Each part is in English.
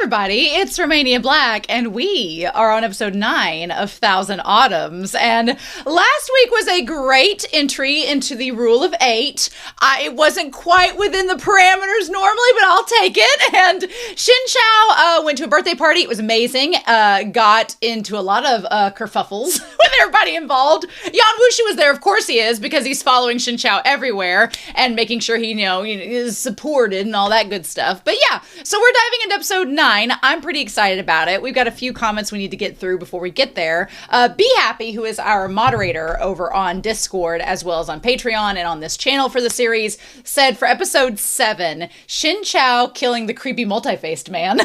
everybody, it's Romania Black, and we are on episode 9 of 1000 Autumns, and last week was a great entry into the rule of 8. It wasn't quite within the parameters normally, but I'll take it, and Shen Qiao went to a birthday party. It was amazing, got into a lot of kerfuffles with everybody involved. Yan Wushi was there, of course he is, because he's following Shen Qiao everywhere, and making sure he, is supported and all that good stuff. But yeah, so we're diving into episode 9. I'm pretty excited about it. We've got a few comments we need to get through before we get there. Be Happy, who is our moderator over on Discord as well as on Patreon and on this channel for the series, said for episode 7, Shen Qiao killing the creepy multi-faced man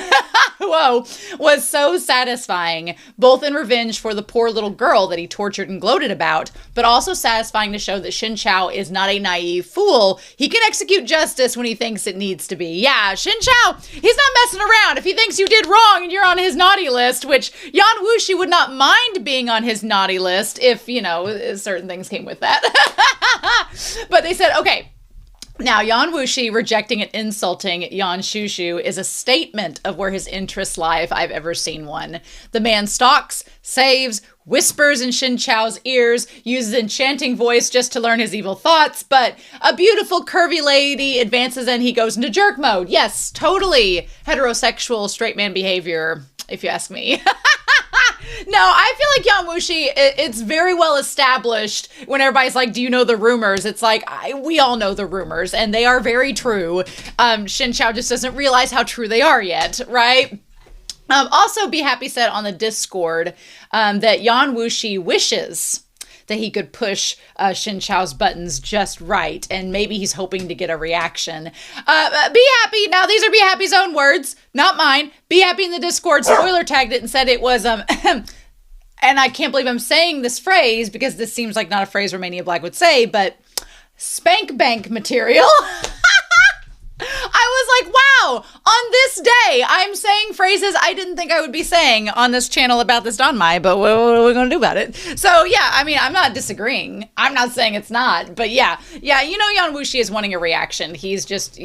whoa, was so satisfying, both in revenge for the poor little girl that he tortured and gloated about, but also satisfying to show that Shen Qiao is not a naive fool. He can execute justice when he thinks it needs to be. Yeah, Shen Qiao, he's not messing around. If he thinks you did wrong and you're on his naughty list, which Yan Wushi would not mind being on his naughty list if, certain things came with that. But they said, okay, now, Yan Wushi rejecting and insulting Yan Shushu is a statement of where his interests lie if I've ever seen one. The man stalks, saves, whispers in Shen Qiao's ears, uses enchanting voice just to learn his evil thoughts, but a beautiful curvy lady advances and he goes into jerk mode. Yes, totally heterosexual straight man behavior, if you ask me. No, I feel like Yan Wushi, it's very well established when everybody's like, do you know the rumors? It's like, we all know the rumors, and they are very true. Shen Qiao just doesn't realize how true they are yet, right? Also, Be Happy said on the Discord that Yan Wushi wishes that he could push Shen Qiao's buttons just right, and maybe he's hoping to get a reaction. Be Happy, now these are Be Happy's own words, not mine. Be Happy in the Discord spoiler tagged it and said it was, and I can't believe I'm saying this phrase because this seems like not a phrase Romania Black would say, but spank bank material. I was like, wow, on this day, I'm saying phrases I didn't think I would be saying on this channel about this Donmai, but what are we going to do about it? So yeah, I mean, I'm not disagreeing. I'm not saying it's not, but yeah, Yan Wushi is wanting a reaction. He's just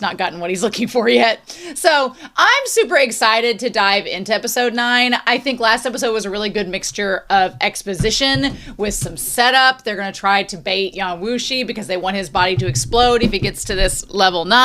not gotten what he's looking for yet. So I'm super excited to dive into episode 9. I think last episode was a really good mixture of exposition with some setup. They're going to try to bait Yan Wushi because they want his body to explode if he gets to this level 9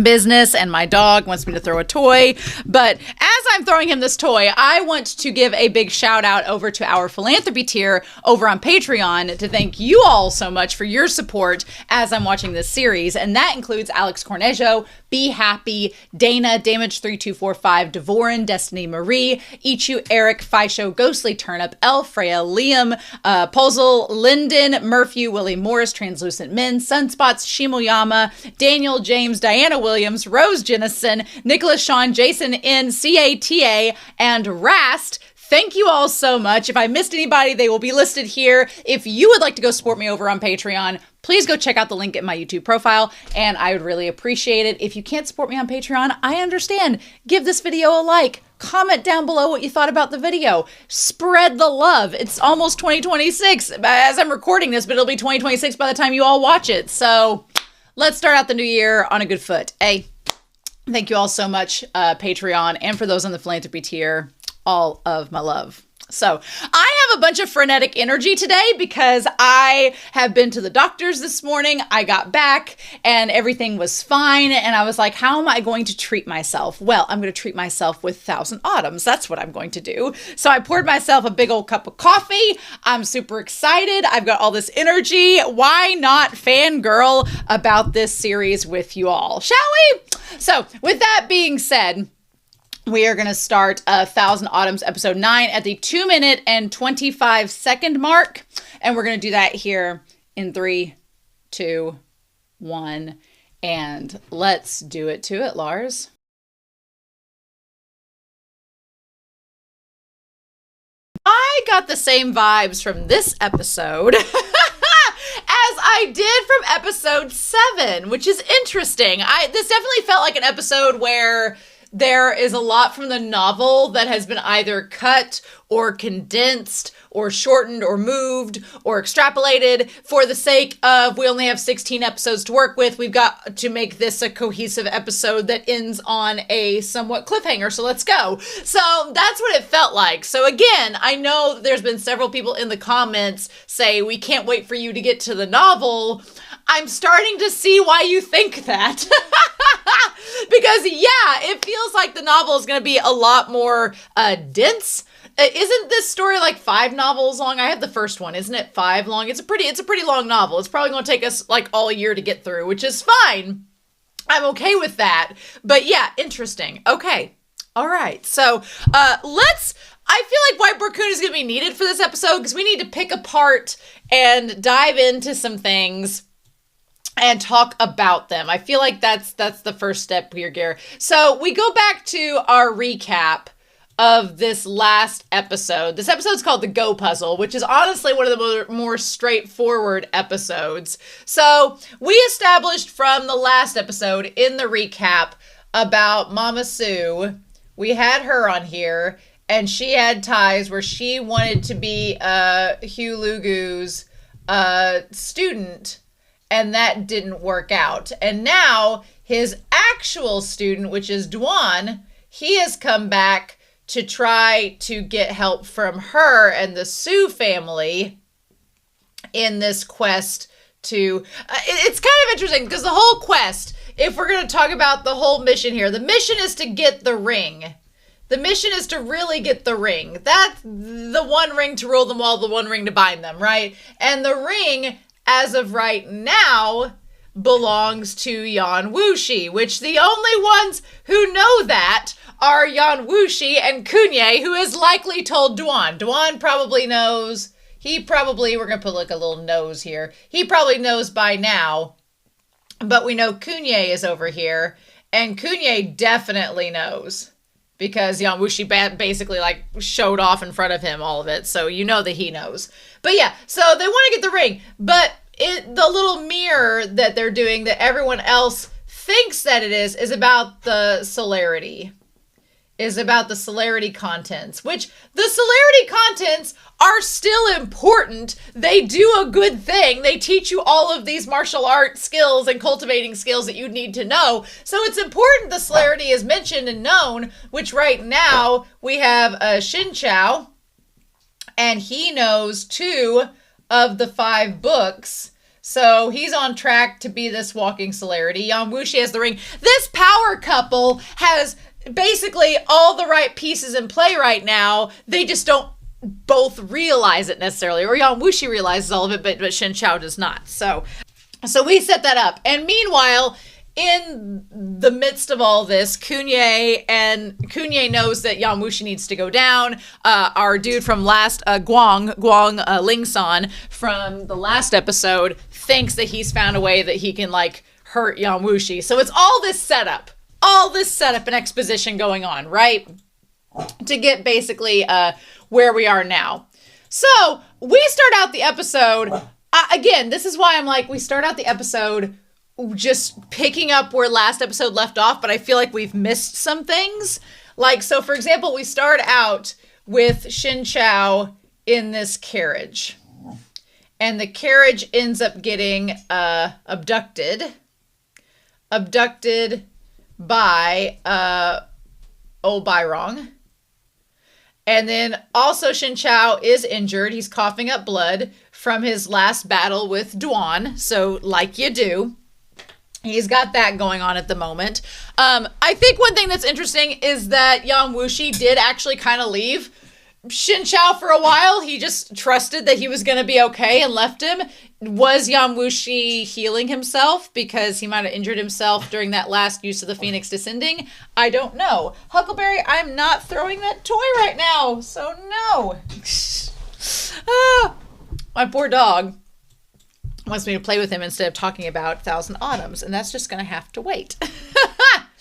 business, and my dog wants me to throw a toy. But as I'm throwing him this toy, I want to give a big shout out over to our philanthropy tier over on Patreon to thank you all so much for your support as I'm watching this series. And that includes Alex Cornejo, Be Happy, Dana, Damage3245, Devorin, Destiny Marie, Ichu, Eric, Fisho, Ghostly Turnip, El Freya, Liam, Puzzle, Lyndon, Murphy, Willie Morris, Translucent Men, Sunspots, Shimoyama, Daniel, James, Diana Williams, Rose Jennison, Nicholas Sean, Jason N, CATA, and Rast. Thank you all so much. If I missed anybody, they will be listed here. If you would like to go support me over on Patreon, please go check out the link in my YouTube profile, and I would really appreciate it. If you can't support me on Patreon, I understand. Give this video a like. Comment down below what you thought about the video. Spread the love. It's almost 2026 as I'm recording this, but it'll be 2026 by the time you all watch it. So let's start out the new year on a good foot. Hey, thank you all so much, Patreon, and for those on the philanthropy tier, all of my love. So I have a bunch of frenetic energy today because I have been to the doctors this morning. I got back and everything was fine. And I was like, how am I going to treat myself? Well, I'm going to treat myself with 1000 Autumns. That's what I'm going to do. So I poured myself a big old cup of coffee. I'm super excited. I've got all this energy. Why not fangirl about this series with you all? Shall we? So with that being said, we are going to start 1000 Autumns episode 9 at the 2-minute and 25-second mark. And we're going to do that here in 3, 2, 1. And let's do it to it, Lars. I got the same vibes from this episode as I did from episode 7, which is interesting. This definitely felt like an episode where there is a lot from the novel that has been either cut or condensed or shortened or moved or extrapolated for the sake of we only have 16 episodes to work with. We've got to make this a cohesive episode that ends on a somewhat cliffhanger. So let's go. So that's what it felt like. So again, I know there's been several people in the comments say we can't wait for you to get to the novel. I'm starting to see why you think that. Because yeah, it feels like the novel is going to be a lot more dense. Isn't this story like 5 novels long? I have the first one. Isn't it 5 long? It's a pretty long novel. It's probably going to take us like all year to get through, which is fine. I'm okay with that. But yeah, interesting. Okay. All right. So I feel like White Raccoon is going to be needed for this episode because we need to pick apart and dive into some things and talk about them. I feel like that's the first step here, Gare. So we go back to our recap of this last episode. This episode's called The Go Puzzle, which is honestly one of the more straightforward episodes. So we established from the last episode in the recap about Mama Sue. We had her on here, and she had ties where she wanted to be Hugh Lugu's student, and that didn't work out. And now his actual student, which is Duan, he has come back to try to get help from her and the Sue family in this quest to... it's kind of interesting because the whole quest, if we're going to talk about the whole mission here, the mission is to get the ring. The mission is to really get the ring. That's the one ring to rule them all, the one ring to bind them, right? And the ring, as of right now, belongs to Yan Wushi, which the only ones who know that are Yan Wushi and Kunye, who has likely told Duan. Duan probably knows. We're going to put like a little nose here. He probably knows by now, but we know Kunye is over here, and Kunye definitely knows because Yan Wushi basically like showed off in front of him all of it, so you know that he knows. But yeah, so they want to get the ring, but the little mirror that they're doing that everyone else thinks that it is about the celerity. Is about the celerity contents, which the celerity contents are still important. They do a good thing. They teach you all of these martial art skills and cultivating skills that you need to know. So it's important the celerity is mentioned and known, which right now we have Shen Qiao, and he knows 2 of the 5 books. So he's on track to be this walking celerity. Yan Wushi has the ring. This power couple has basically all the right pieces in play right now. They just don't both realize it necessarily. Or Yan Wushi realizes all of it, but Shen Qiao does not. So we set that up. And meanwhile, in the midst of all this, Kunye knows that Yan Wushi needs to go down. Our dude from last, Guang Lingsan from the last episode thinks that he's found a way that he can like hurt Yan Wushi. So it's all this setup and exposition going on, right? To get basically where we are now. So we start out the episode, again, this is why I'm like, we start out the episode just picking up where last episode left off, but I feel like we've missed some things. Like, so for example, we start out with Shen Qiao in this carriage. And the carriage ends up getting abducted by old Byron. And then also Shen Qiao is injured. He's coughing up blood from his last battle with Duan. So like you do. He's got that going on at the moment. I think one thing that's interesting is that Yan Wushi did actually kind of leave Shen Qiao for a while. He just trusted that he was going to be okay and left him. Was Yan Wushi healing himself because he might have injured himself during that last use of the Phoenix Descending? I don't know. Huckleberry, I'm not throwing that toy right now, so no. My poor dog wants me to play with him instead of talking about Thousand Autumns, and that's just going to have to wait.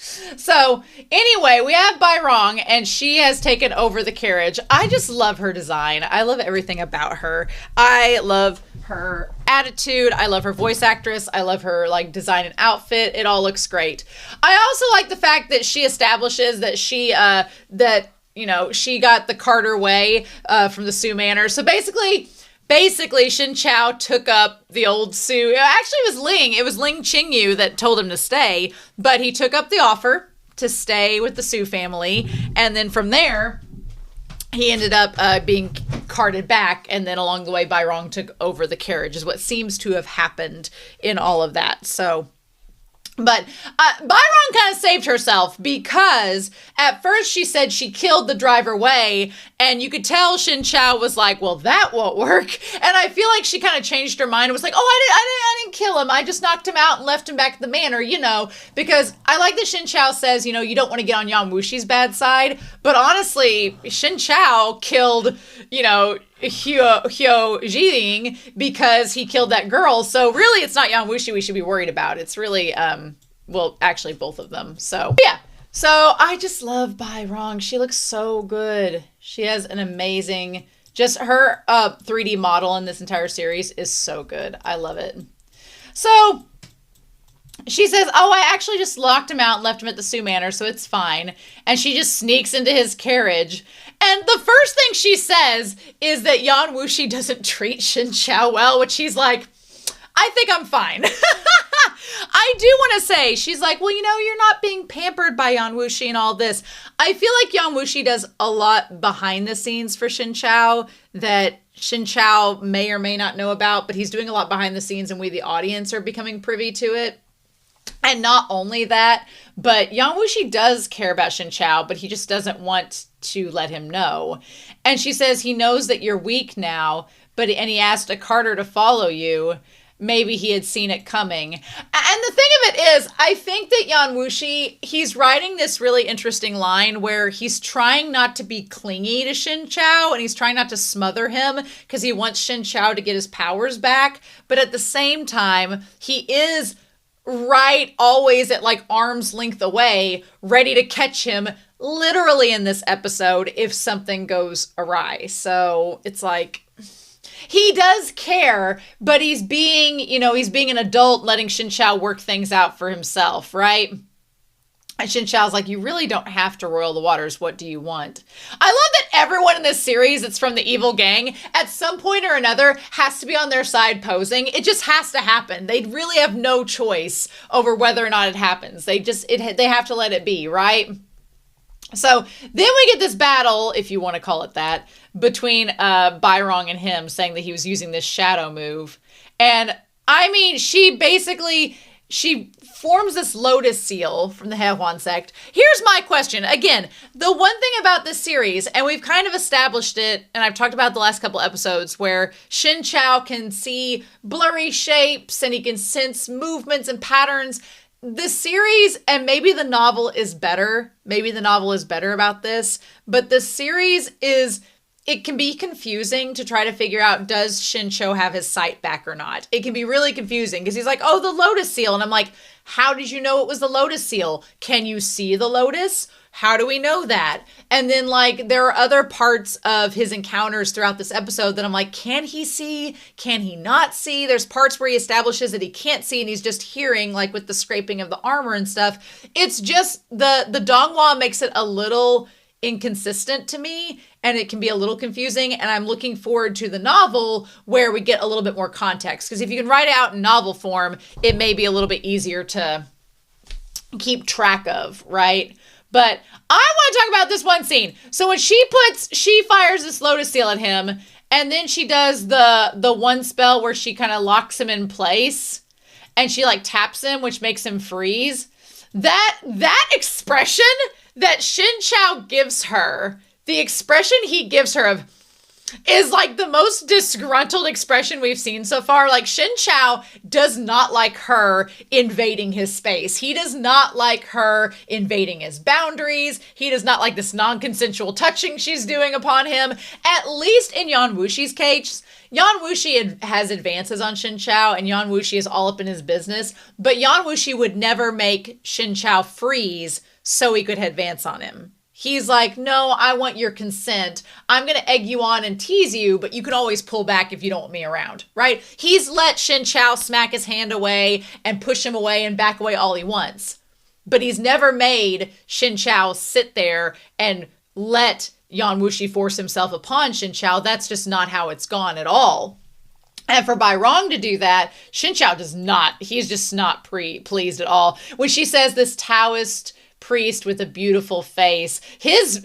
So anyway, we have Byron, and she has taken over the carriage. I just love her design. I love everything about her. I love her attitude. I love her voice actress. I love her like design and outfit. It all looks great. I also like the fact that she establishes that she she got the Carter way from the Sioux Manor. So basically, Shen Qiao took up the old Sioux. Actually, it was Ling Qingyu that told him to stay, but he took up the offer to stay with the Sioux family, and then from there, he ended up being carted back, and then along the way, Byron took over the carriage, is what seems to have happened in all of that. So, but Byron kind of saved herself, because at first she said she killed the driver Wei, and you could tell Shen Qiao was like, well, that won't work. And I feel like she kind of changed her mind and was like, oh, I didn't kill him. I just knocked him out and left him back at the manor, because I like that Shen Qiao says, you don't want to get on Yan Wushi's bad side. But honestly, Shen Qiao killed, Hyo Jing because he killed that girl. So really, it's not Yan Wushi we should be worried about. It's really, actually both of them. So yeah. So I just love Byron. She looks so good. She has an amazing, just her 3D model in this entire series is so good. I love it. So she says, oh, I actually just locked him out and left him at the Sioux Manor, so it's fine. And she just sneaks into his carriage. And the first thing she says is that Yan Wushi doesn't treat Shen Qiao well, which he's like, I think I'm fine. I do want to say, she's like, well, you're not being pampered by Yan Wushi and all this. I feel like Yan Wushi does a lot behind the scenes for Shen Qiao that Shen Qiao may or may not know about, but he's doing a lot behind the scenes, and we, the audience, are becoming privy to it. And not only that, but Yan Wushi does care about Shen Qiao, but he just doesn't want to let him know. And she says he knows that you're weak now, and he asked a carter to follow you. Maybe he had seen it coming. And the thing of it is, I think that Yan Wushi, he's writing this really interesting line where he's trying not to be clingy to Shen Qiao, and he's trying not to smother him because he wants Shen Qiao to get his powers back. But at the same time, he is right always at like arm's length away, ready to catch him literally in this episode if something goes awry. So it's like, he does care, but he's being an adult, letting Shen Qiao work things out for himself, right? And Shen Qiao's like, you really don't have to roil the waters. What do you want? I love that everyone in this series that's from the evil gang, at some point or another, has to be on their side posing. It just has to happen. They really have no choice over whether or not it happens. They have to let it be, right? So then we get this battle, if you want to call it that, between Byron and him, saying that he was using this shadow move. And I mean, she forms this lotus seal from the HEADPHONE sect. Here's my question. Again, the one thing about this series, and we've kind of established it, and I've talked about the last couple episodes, where Shen Qiao can see blurry shapes and he can sense movements and patterns. The series, and maybe the novel is better. Maybe the novel is better about this, but the series it can be confusing to try to figure out, does Shen Qiao have his sight back or not? It can be really confusing because he's like, oh, the lotus seal. And I'm like, how did you know it was the lotus seal? Can you see the lotus? How do we know that? And then like, there are other parts of his encounters throughout this episode that I'm like, can he see? Can he not see? There's parts where he establishes that he can't see and he's just hearing, like with the scraping of the armor and stuff. It's just the Donghua makes it a little inconsistent to me, and it can be a little confusing, and I'm looking forward to the novel where we get a little bit more context, because if you can write it out in novel form, it may be a little bit easier to keep track of, right? But I want to talk about this one scene. So when she fires this lotus seal at him, and then she does the one spell where she kind of locks him in place, and she like taps him, which makes him freeze. That expression that Shen Qiao gives her, the expression he gives her of, is like the most disgruntled expression we've seen so far. Like Shen Qiao does not like her invading his space. He does not like her invading his boundaries. He does not like this non-consensual touching she's doing upon him. At least in Yan Wushi's case, Yan Wushi has advances on Shen Qiao, and Yan Wushi is all up in his business, but Yan Wushi would never make Shen Qiao freeze so he could advance on him. He's like, no, I want your consent. I'm going to egg you on and tease you, but you can always pull back if you don't want me around, right? He's let Shen Qiao smack his hand away and push him away and back away all he wants. But he's never made Shen Qiao sit there and let Yan Wushi force himself upon Shen Qiao. That's just not how it's gone at all. And for Byron to do that, Shen Qiao does not. He's just not pleased at all. When she says this Taoist priest with a beautiful face, his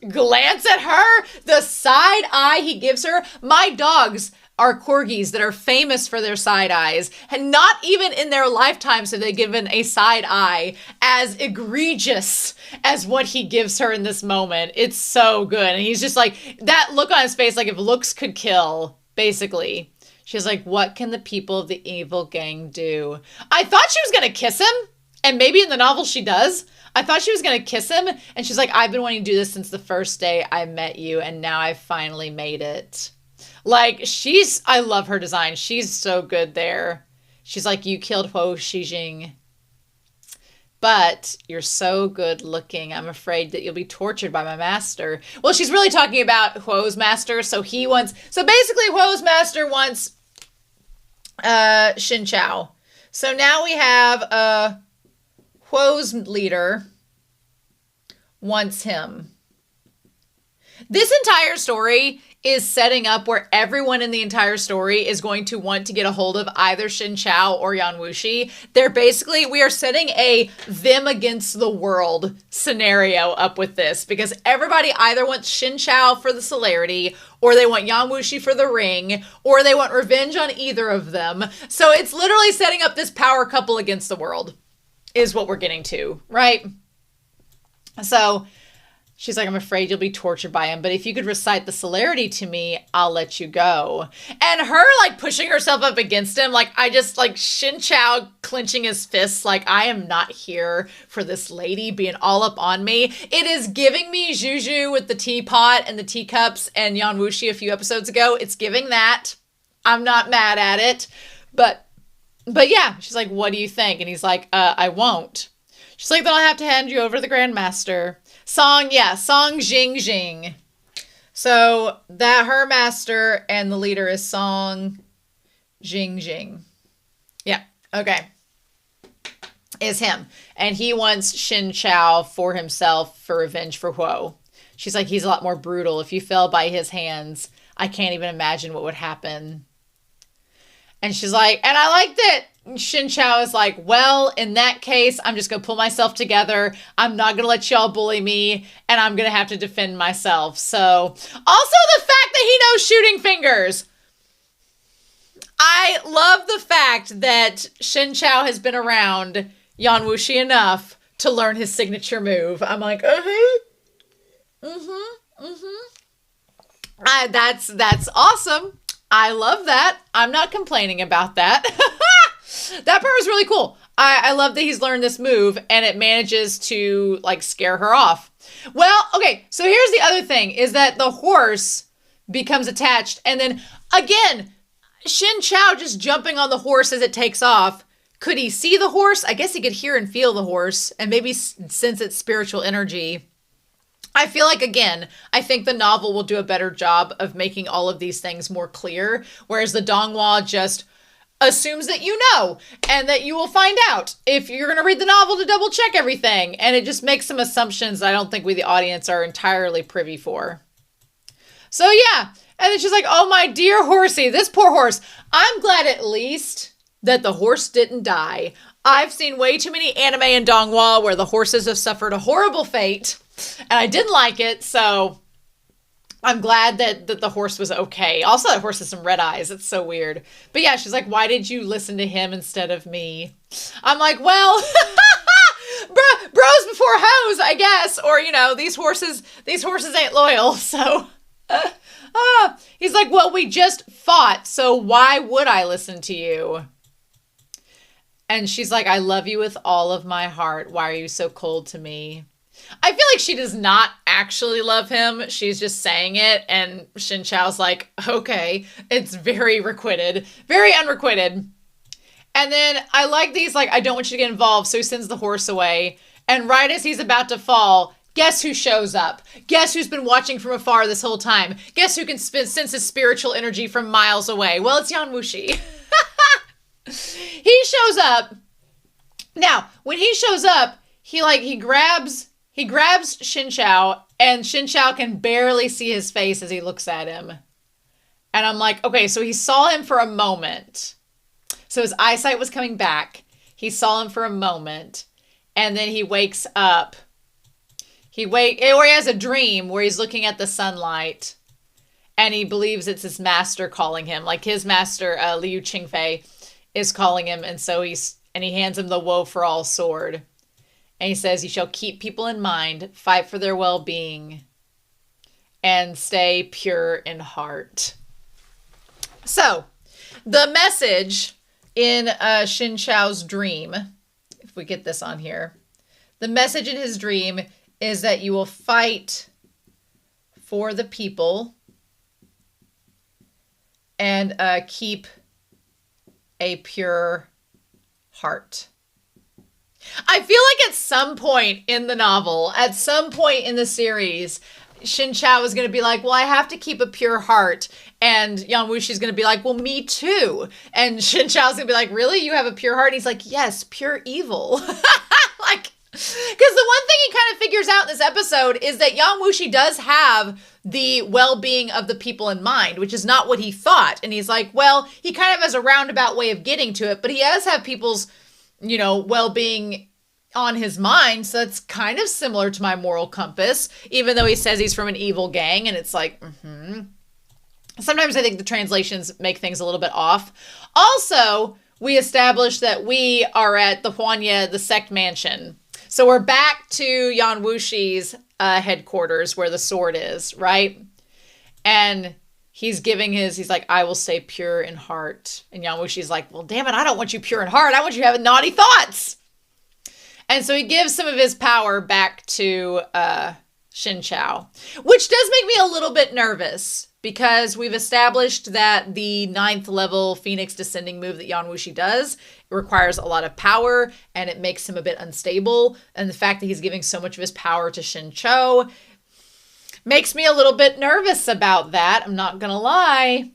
glance at her, the side eye he gives her. My dogs are corgis that are famous for their side eyes, and not even in their lifetimes have they given a side eye as egregious as what he gives her in this moment. It's so good. And he's just like, that look on his face, like if looks could kill, basically. She's like, what can the people of the evil gang do? I thought she was going to kiss him, and maybe in the novel she does. I thought she was going to kiss him, and she's like, I've been wanting to do this since the first day I met you, and now I finally made it. Like, I love her design. She's so good there. She's like, you killed Huo Shijing, but you're so good looking. I'm afraid that you'll be tortured by my master. Well, she's really talking about Huo's master, so basically Huo's master wants Shen Qiao. So now we have Huo's leader wants him. This entire story is setting up where everyone in the entire story is going to want to get a hold of either Shen Qiao or Yan Wushi. We are setting a them against the world scenario up with this, because everybody either wants Shen Qiao for the celerity, or they want Yan Wushi for the ring, or they want revenge on either of them. So it's literally setting up this power couple against the world, is what we're getting to, right? So she's like, I'm afraid you'll be tortured by him, but if you could recite the celerity to me, I'll let you go. And her like pushing herself up against him, like Shen Qiao clenching his fists, like, I am not here for this lady being all up on me. It is giving me Juju with the teapot and the teacups and Yan Wushi a few episodes ago. It's giving that. I'm not mad at it. But yeah, she's like, what do you think? And he's like, I won't. She's like, then I'll have to hand you over to the Grandmaster. Song Jing Jing. So that her master and the leader is Song Jing Jing. Yeah, okay. Is him. And he wants Shen Qiao for himself for revenge for Huo. She's like, he's a lot more brutal. If you fell by his hands, I can't even imagine what would happen. And she's like, and I liked it. Shen Qiao is like, well, in that case, I'm just going to pull myself together. I'm not going to let y'all bully me, and I'm going to have to defend myself. So, also the fact that he knows shooting fingers. I love the fact that Shen Qiao has been around Yan Wushi enough to learn his signature move. I'm like, that's awesome. I love that. I'm not complaining about that. That part was really cool. I love that he's learned this move and it manages to like scare her off. Well, okay, so here's the other thing is that the horse becomes attached, and then again, Shen Qiao just jumping on the horse as it takes off. Could he see the horse? I guess he could hear and feel the horse and maybe sense its spiritual energy. I feel like, again, I think the novel will do a better job of making all of these things more clear, whereas the Donghua just assumes that you know and that you will find out if you're going to read the novel to double check everything. And it just makes some assumptions that I don't think we, the audience, are entirely privy for. So, yeah. And then she's like, oh, my dear horsey, this poor horse. I'm glad at least that the horse didn't die. I've seen way too many anime in Donghua where the horses have suffered a horrible fate. And I didn't like it, so I'm glad that the horse was okay. Also, that horse has some red eyes. It's so weird. But yeah, she's like, why did you listen to him instead of me? I'm like, well, bros before hoes, I guess. Or, you know, these horses ain't loyal, so He's like, well, we just fought, so why would I listen to you? And she's like, I love you with all of my heart. Why are you so cold to me? I feel like she does not actually love him. She's just saying it. And Shen Qiao's like, okay. It's very requited. Very unrequited. And then I like these, like, I don't want you to get involved. So he sends the horse away. And right as he's about to fall, guess who shows up? Guess who's been watching from afar this whole time? Guess who can sense his spiritual energy from miles away? Well, it's Yan Wushi. He shows up. Now, when he shows up, he grabs Shen Qiao, and Shen Qiao can barely see his face as he looks at him. And I'm like, okay, so he saw him for a moment. So his eyesight was coming back. He saw him for a moment. And then he wakes up. Or he has a dream where he's looking at the sunlight. And he believes it's his master calling him. Like his master, Liu Qingfei, is calling him. And so he hands him the Woe for All sword. And he says, you shall keep people in mind, fight for their well-being, and stay pure in heart. So, the message in Shen Qiao's dream, if we get this on here, the message in his dream is that you will fight for the people and keep a pure heart. I feel like at some point in the novel, at some point in the series, Shen Qiao is going to be like, well, I have to keep a pure heart. And Yan Wushi is going to be like, well, me too. And Shen Qiao is going to be like, really? You have a pure heart? And he's like, yes, pure evil. Like, because the one thing he kind of figures out in this episode is that Yan Wushi does have the well-being of the people in mind, which is not what he thought. And he's like, well, he kind of has a roundabout way of getting to it, but he does have people's, well-being on his mind. So it's kind of similar to my moral compass, even though he says he's from an evil gang. And it's like, Sometimes I think the translations make things a little bit off. Also, we established that we are at the Huanya, the sect mansion. So we're back to Yan Wushi's headquarters where the sword is, right? And he's like, I will stay pure in heart. And Yan Wushi's like, well, damn it, I don't want you pure in heart. I want you having naughty thoughts. And so he gives some of his power back to Shen Qiao, which does make me a little bit nervous because we've established that the 9th level Phoenix descending move that Yan Wushi does requires a lot of power and it makes him a bit unstable. And the fact that he's giving so much of his power to Shen Qiao makes me a little bit nervous about that. I'm not going to lie.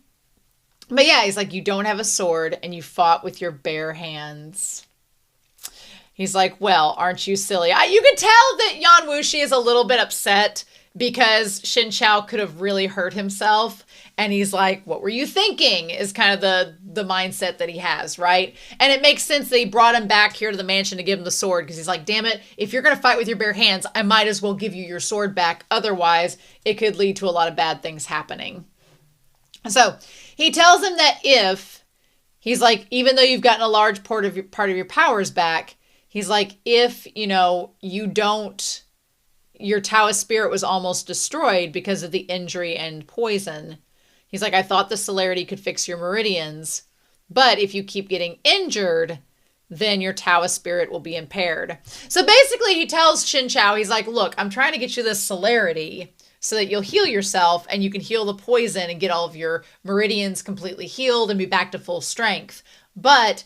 But yeah, he's like, you don't have a sword and you fought with your bare hands. He's like, well, aren't you silly? You can tell that Yan Wushi is a little bit upset because Shen Qiao could have really hurt himself. And he's like, what were you thinking? Is kind of the mindset that he has, right? And it makes sense that he brought him back here to the mansion to give him the sword because he's like, damn it, if you're going to fight with your bare hands, I might as well give you your sword back. Otherwise, it could lead to a lot of bad things happening. So he tells him that he's like, even though you've gotten a large part of your powers back, he's like, if, your Taoist spirit was almost destroyed because of the injury and poison. He's like, I thought the celerity could fix your meridians, but if you keep getting injured, then your Taoist spirit will be impaired. So basically he tells Shen Qiao, he's like, look, I'm trying to get you this celerity so that you'll heal yourself and you can heal the poison and get all of your meridians completely healed and be back to full strength. But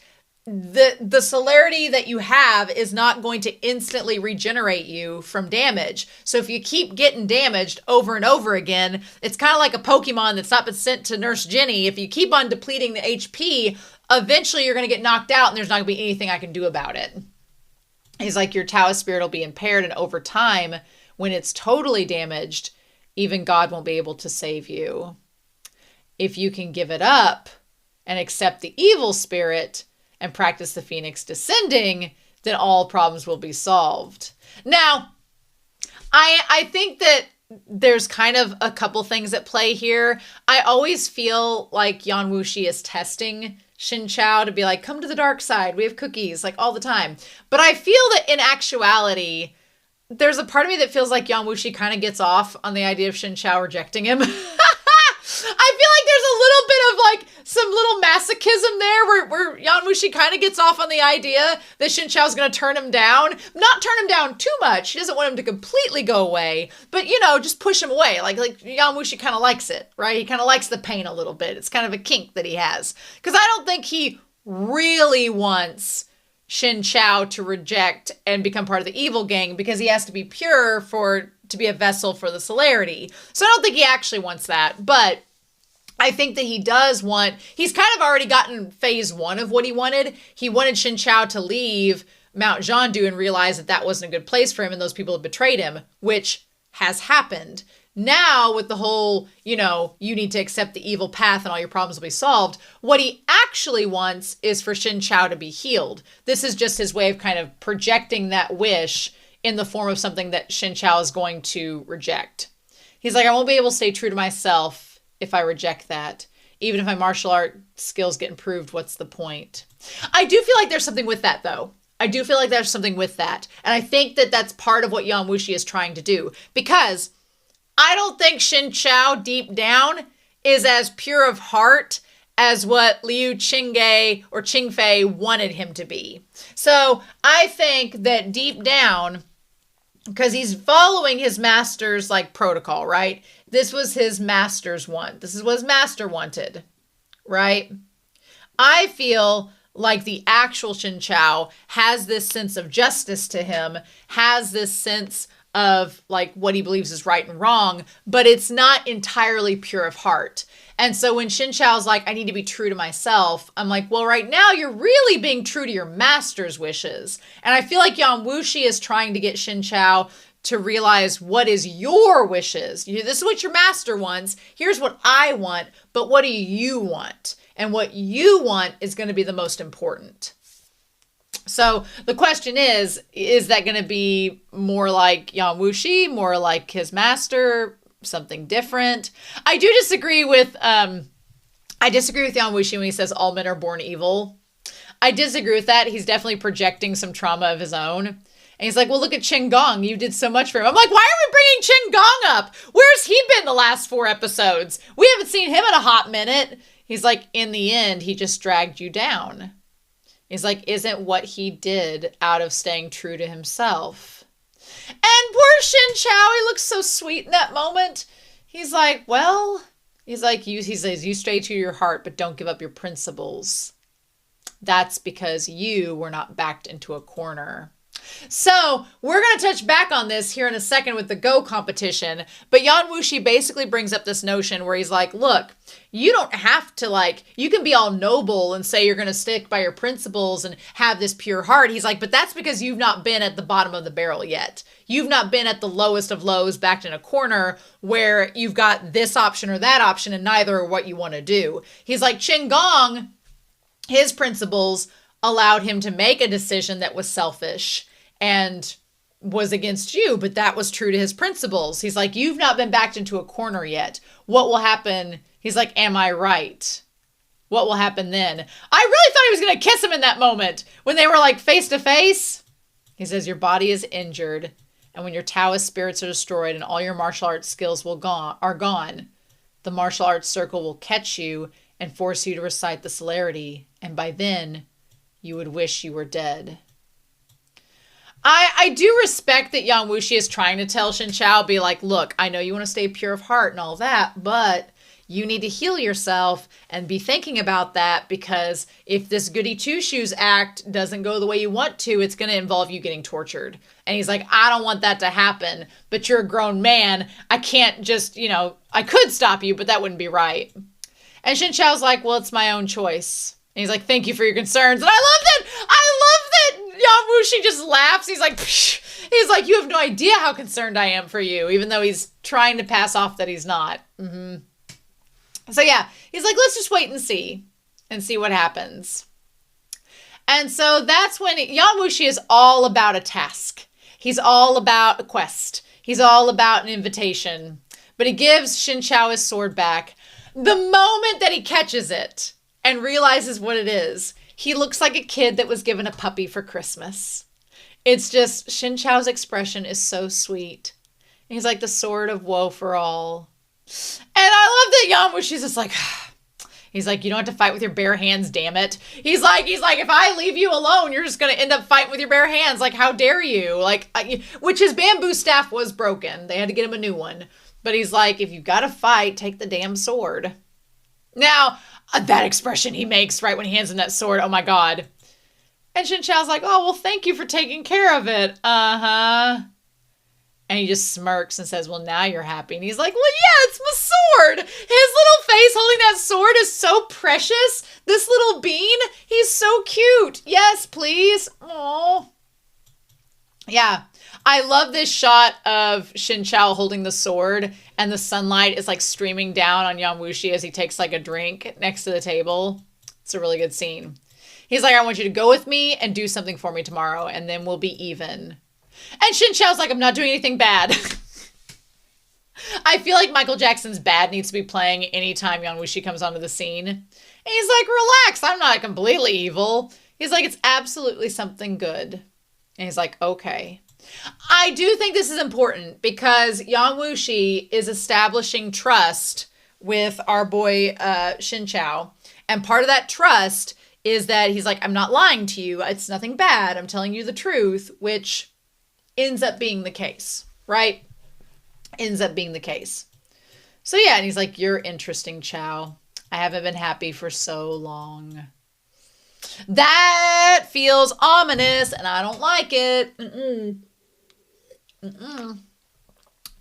the celerity that you have is not going to instantly regenerate you from damage. So if you keep getting damaged over and over again, it's kind of like a Pokemon that's not been sent to Nurse Jenny. If you keep on depleting the HP, eventually you're going to get knocked out and there's not going to be anything I can do about it. He's like, your Taoist spirit will be impaired, and over time, when it's totally damaged, even God won't be able to save you. If you can give it up and accept the evil spirit and practice the Phoenix descending, then all problems will be solved. Now, I think that there's kind of a couple things at play here. I always feel like Yan Wushi is testing Shen Qiao to be like, come to the dark side. We have cookies, like all the time. But I feel that in actuality, there's a part of me that feels like Yan Wushi kind of gets off on the idea of Shen Qiao rejecting him. I feel like there's a little bit of like some little masochism there where Yan Wushi kind of gets off on the idea that Shen Qiao's going to turn him down. Not turn him down too much. He doesn't want him to completely go away, but just push him away. Like Yan Wushi kind of likes it, right? He kind of likes the pain a little bit. It's kind of a kink that he has. Because I don't think he really wants Shen Qiao to reject and become part of the evil gang, because he has to be pure to be a vessel for the celerity. So I don't think he actually wants that, but I think that he does he's kind of already gotten phase 1 of what he wanted. He wanted Shen Qiao to leave Mount Zhandu and realize that wasn't a good place for him and those people have betrayed him, which has happened. Now, with the whole, you need to accept the evil path and all your problems will be solved, what he actually wants is for Shen Qiao to be healed. This is just his way of kind of projecting that wish in the form of something that Shen Qiao is going to reject. He's like, I won't be able to stay true to myself if I reject that. Even if my martial art skills get improved, what's the point? I do feel like there's something with that, though. I do feel like there's something with that. And I think that that's part of what Yan Wushi is trying to do. Because I don't think Shen Qiao deep down is as pure of heart as what Liu Qingge or Qingfei wanted him to be. So I think that deep down, because he's following his master's protocol, right? This was his master's want. This is what his master wanted, right? I feel like the actual Shen Qiao has this sense of justice to him, has this sense of what he believes is right and wrong, but it's not entirely pure of heart. And so when Shen Qiao's like, I need to be true to myself, I'm like, well, right now you're really being true to your master's wishes. And I feel like Yan Wushi is trying to get Shen Qiao to realize what is your wishes. This is what your master wants. Here's what I want, but what do you want? And what you want is going to be the most important. So the question is that going to be more like Yan Wushi, more like his master, something different? I do disagree with Yan Wushi when he says all men are born evil. I disagree with that. He's definitely projecting some trauma of his own. And he's like, well, look at Qin Gong. You did so much for him. I'm like, why are we bringing Qin Gong up? Where's he been the last 4 episodes? We haven't seen him in a hot minute. He's like, in the end, he just dragged you down. He's like, isn't what he did out of staying true to himself? And poor Shen Qiao, he looks so sweet in that moment. He's like, well, he says, you stay true to your heart, but don't give up your principles. That's because you were not backed into a corner. So we're going to touch back on this here in a second with the Go competition. But Yan Wushi basically brings up this notion where he's like, look, you don't have to you can be all noble and say you're going to stick by your principles and have this pure heart. He's like, but that's because you've not been at the bottom of the barrel yet. You've not been at the lowest of lows backed in a corner where you've got this option or that option and neither are what you want to do. He's like, Qin Gong, his principles allowed him to make a decision that was selfish and was against you, but that was true to his principles. He's like, you've not been backed into a corner yet. What will happen? He's like, am I right? What will happen then? I really thought he was going to kiss him in that moment when they were face to face. He says, your body is injured, and when your Taoist spirits are destroyed and all your martial arts skills are gone, the martial arts circle will catch you and force you to recite the celerity, and by then, you would wish you were dead. I do respect that Yan Wushi is trying to tell Shen Qiao, be like, look, I know you want to stay pure of heart and all that, but you need to heal yourself and be thinking about that, because if this goody two-shoes act doesn't go the way you want to, it's going to involve you getting tortured. And he's like, I don't want that to happen, but you're a grown man. I can't just, I could stop you, but that wouldn't be right. And Shen Qiao's like, well, it's my own choice. And he's like, thank you for your concerns. And I love that Yan Wushi just laughs. He's like, psh. He's like, you have no idea how concerned I am for you, even though he's trying to pass off that he's not. So yeah, he's like, let's just wait and see what happens. And so that's when Yan Wushi is all about a task. He's all about a quest. He's all about an invitation. But he gives Shen Qiao his sword back. The moment that he catches it and realizes what it is, he looks like a kid that was given a puppy for Christmas. It's just Shen Qiao's expression is so sweet. He's like the sword of woe for all. And I love that Yan Wushi's just like, he's like, you don't have to fight with your bare hands, damn it. He's like, if I leave you alone, you're just going to end up fighting with your bare hands. Like, how dare you? Like, which his bamboo staff was broken. They had to get him a new one. But he's like, if you got to fight, take the damn sword. Now, that expression he makes right when he hands him that sword, oh my God. And Shen Qiao's like, oh, well, thank you for taking care of it. Uh-huh. And he just smirks and says, well, now you're happy. And he's like, well, yeah, it's my sword. His little face holding that sword is so precious. This little bean, he's so cute. Yes, please. Aww. Yeah. I love this shot of Shen Qiao holding the sword and the sunlight is like streaming down on Yan Wushi as he takes like a drink next to the table. It's a really good scene. He's like, I want you to go with me and do something for me tomorrow and then we'll be even. And Shen Qiao's like, I'm not doing anything bad. I feel like Michael Jackson's Bad needs to be playing anytime Yan Wushi comes onto the scene. And he's like, relax, I'm not completely evil. He's like, it's absolutely something good. And he's like, okay. I do think this is important because Yan Wushi is establishing trust with our boy Shen Qiao. And part of that trust is that he's like, I'm not lying to you. It's nothing bad. I'm telling you the truth, which ends up being the case, right? Ends up being the case. So yeah, and he's like, you're interesting, Qiao. I haven't been happy for so long. That feels ominous, and I don't like it.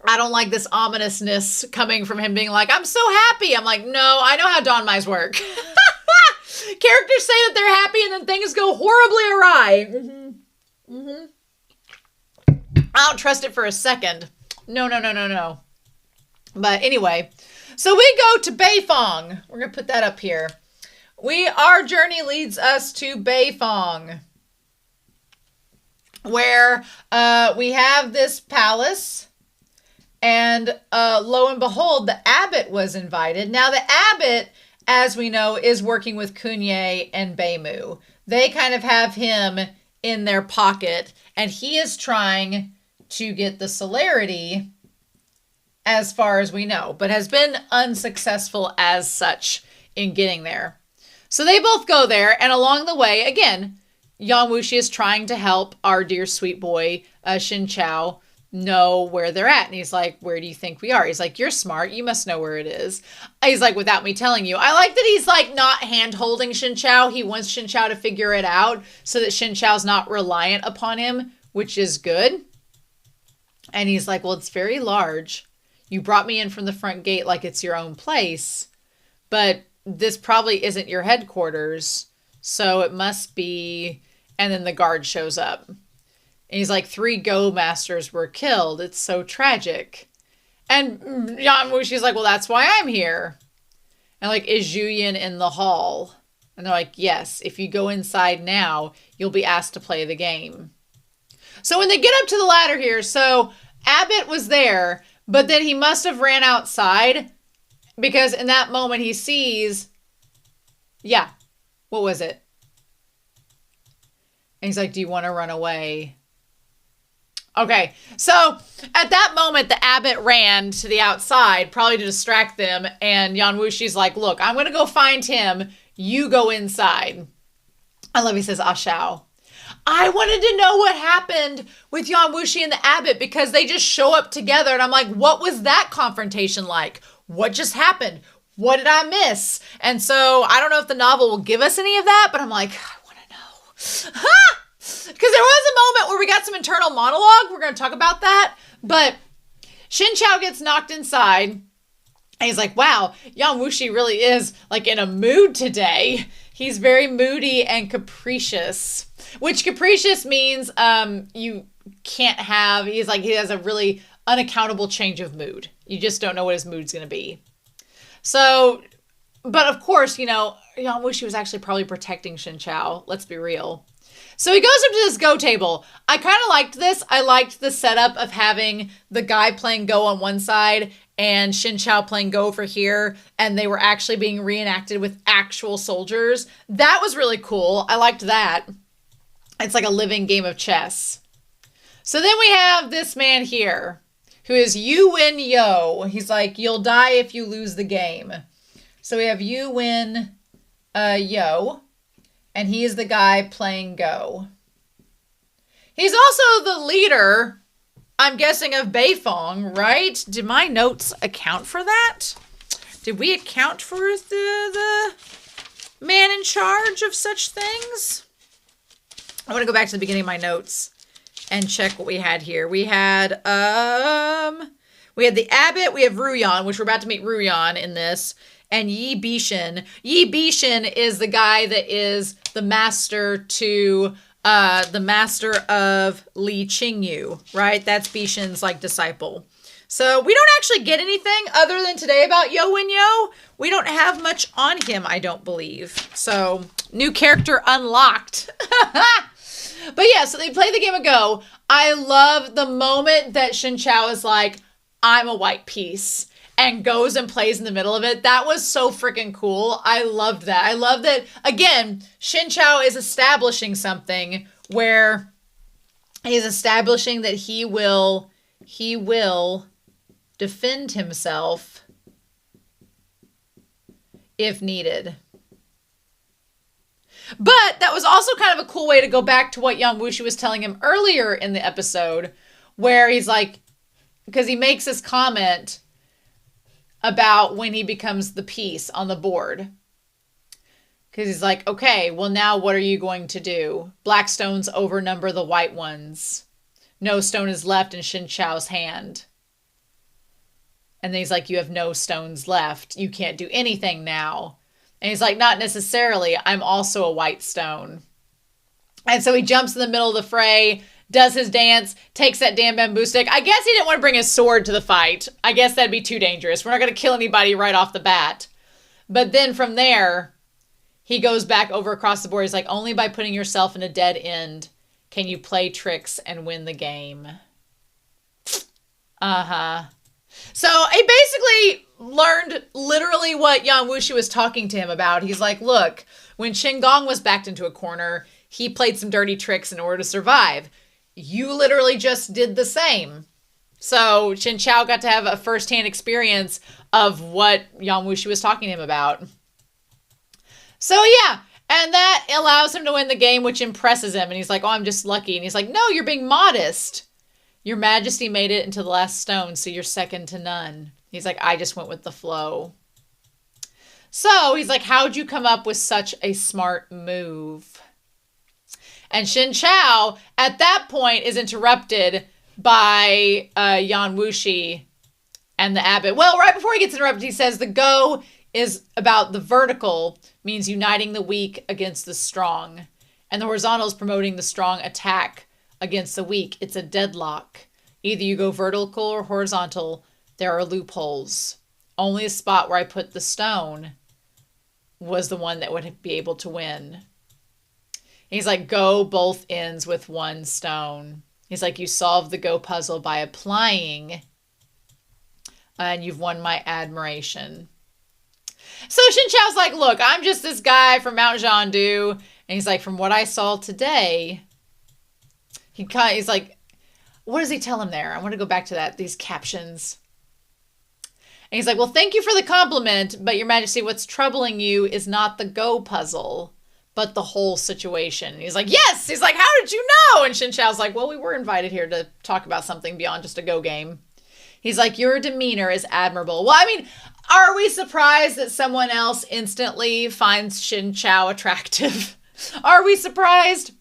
I don't like this ominousness coming from him being like, I'm so happy. I'm like, no, I know how Donmais work. Characters say that they're happy, and then things go horribly awry. I don't trust it for a second. No. But anyway, so we go to Beifong. We're going to put that up here. Our journey leads us to Beifong, where we have this palace, and lo and behold, the abbot was invited. Now, the abbot, as we know, is working with Kunye and Beimu. They kind of have him in their pocket, and he is trying to get the celerity as far as we know, but has been unsuccessful as such in getting there. So they both go there, and along the way, again, Yan Wushi is trying to help our dear sweet boy, Shen Qiao, know where they're at. And he's like, where do you think we are? He's like, you're smart. You must know where it is. He's like, without me telling you. I like that he's like not hand-holding Shen Qiao. He wants Shen Qiao to figure it out so that Shen Qiao's not reliant upon him, which is good. And he's like, well, it's very large. You brought me in from the front gate like it's your own place, but this probably isn't your headquarters. So it must be. And then the guard shows up. And he's like, 3 Go masters were killed. It's so tragic. And Yan Wushi's like, well, that's why I'm here. And like, is Juyin in the hall? And they're like, yes, if you go inside now, you'll be asked to play the game. So when they get up to the ladder here, so Abbott was there, but then he must have ran outside because in that moment he sees, yeah, what was it? And he's like, do you want to run away? Okay, so at that moment, the abbot ran to the outside, probably to distract them, and Yan Wushi's like, look, I'm going to go find him. You go inside. I love he says, Ashao. I wanted to know what happened with Yan Wushi and the abbot because they just show up together, and I'm like, what was that confrontation like? What just happened? What did I miss? And so I don't know if the novel will give us any of that, but I'm like, I want to know. Ha! Because there was a moment where we got some internal monologue. We're going to talk about that. But Shen Qiao gets knocked inside. And he's like, wow, Yan Wushi really is like in a mood today. He's very moody and capricious. Which capricious means you can't have, he's like, he has a really unaccountable change of mood. You just don't know what his mood's going to be. So, but of course, you know, Yan Wushi was actually probably protecting Shen Qiao. Let's be real. So he goes up to this Go table. I kind of liked this. I liked the setup of having the guy playing Go on one side and Shen Qiao playing Go over here. And they were actually being reenacted with actual soldiers. That was really cool. I liked that. It's like a living game of chess. So then we have this man here, who is Yu Win Yo. He's like, you'll die if you lose the game. So we have Yu Win Yo, and he is the guy playing Go. He's also the leader, I'm guessing, of Beifong, right? Did my notes account for that? Did we account for the man in charge of such things? I want to go back to the beginning of my notes and check what we had here. We had the abbot, we have Ruyan, which we're about to meet Ruyan in this, and Yi Bishan. Yi Bishan is the guy that is the master to the master of Li Qingyu, right? That's Bishan's like disciple. So we don't actually get anything other than today about Yo Win Yo. We don't have much on him, I don't believe. So new character unlocked. But yeah, so they play the game of Go. I love the moment that Shen Qiao is like, I'm a white piece, and goes and plays in the middle of it. That was so freaking cool. I loved that. I love that, again, Shen Qiao is establishing something where he's establishing that he will defend himself if needed. But that was also kind of a cool way to go back to what Yan Wushi was telling him earlier in the episode, where he's like, because he makes this comment about when he becomes the piece on the board. Because he's like, okay, well now what are you going to do? Black stones overnumber the white ones. No stone is left in Shen Qiao's hand. And then he's like, you have no stones left. You can't do anything now. And he's like, not necessarily. I'm also a white stone. And so he jumps in the middle of the fray, does his dance, takes that damn bamboo stick. I guess he didn't want to bring his sword to the fight. I guess that'd be too dangerous. We're not going to kill anybody right off the bat. But then from there, he goes back over across the board. He's like, only by putting yourself in a dead end can you play tricks and win the game. Uh-huh. So he basically learned literally what Yan Wushi was talking to him about. He's like, look, when Shen Gong was backed into a corner, he played some dirty tricks in order to survive. You literally just did the same. So Shen Qiao got to have a firsthand experience of what Yan Wushi was talking to him about. So yeah, and that allows him to win the game, which impresses him. And he's like, oh, I'm just lucky. And he's like, no, you're being modest. Your Majesty made it into the last stone, so you're second to none. He's like, I just went with the flow. So he's like, how'd you come up with such a smart move? And Shen Qiao, at that point, is interrupted by Yan Wushi and the abbot. Well, right before he gets interrupted, he says the Go is about the vertical, means uniting the weak against the strong. And the horizontal is promoting the strong attack against the weak. It's a deadlock. Either you go vertical or horizontal. There are loopholes. Only a spot where I put the stone was the one that would be able to win. He's like, go both ends with one stone. He's like, you solved the Go puzzle by applying, and you've won my admiration. So Shen Qiao's like, look, I'm just this guy from Mount Zhandu. And he's like, from what I saw today, he's like, what does he tell him there? I want to go back to that, these captions. And he's like, well, thank you for the compliment, but Your Majesty, what's troubling you is not the Go puzzle, but the whole situation. And he's like, yes! He's like, how did you know? And Shen Qiao's like, well, we were invited here to talk about something beyond just a Go game. He's like, your demeanor is admirable. Well, I mean, are we surprised that someone else instantly finds Shen Qiao attractive? Are we surprised?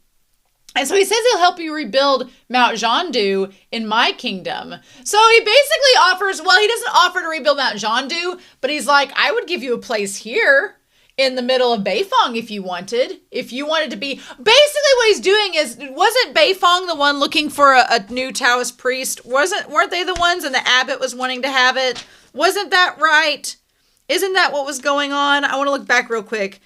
And so he says he'll help you rebuild Mount Zhandu in my kingdom. So he basically offers, well, he doesn't offer to rebuild Mount Zhandu, but he's like, I would give you a place here in the middle of Beifong if you wanted. If you wanted to be... Basically what he's doing is, wasn't Beifong the one looking for a new Taoist priest? Weren't they the ones, and the abbot was wanting to have it? Wasn't that right? Isn't that what was going on? I want to look back real quick.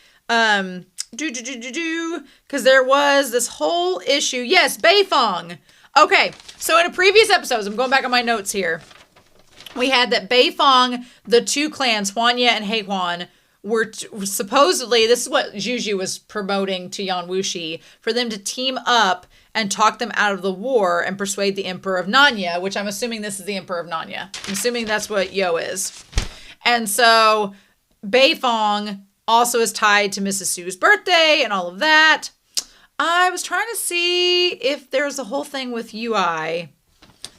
Because there was this whole issue. Yes, Beifong. Okay, so in a previous episode, I'm going back on my notes here. We had that Beifong, the two clans, Huanya and Heihuan, were supposedly, this is what Juju was promoting to Yan Wushi, for them to team up and talk them out of the war and persuade the Emperor of Nanya, which I'm assuming this is the Emperor of Nanya. I'm assuming that's what Yo is. And so Beifong also is tied to Mrs. Su's birthday and all of that. I was trying to see if there's a whole thing with UI.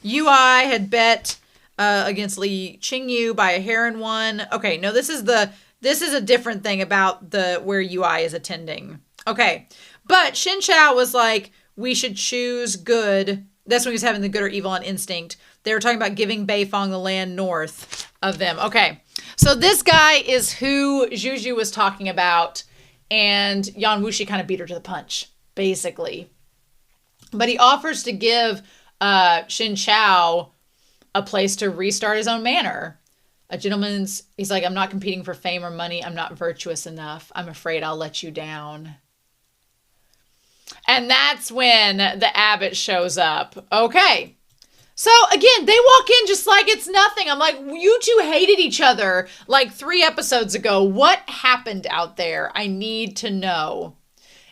UI had bet against Li Qingyu by a hair and one. Okay, no, this is a different thing about where UI is attending. Okay, but Shen Qiao was like, we should choose good. That's when he was having the good or evil on instinct. They were talking about giving Beifong the land north of them. Okay, so this guy is who Juju was talking about, and Yan Wushi kind of beat her to the punch, basically. But he offers to give Shen Qiao a place to restart his own manor. He's like, I'm not competing for fame or money. I'm not virtuous enough. I'm afraid I'll let you down. And that's when the abbot shows up. Okay. So again, they walk in just like it's nothing. I'm like, you two hated each other like 3 episodes ago. What happened out there? I need to know.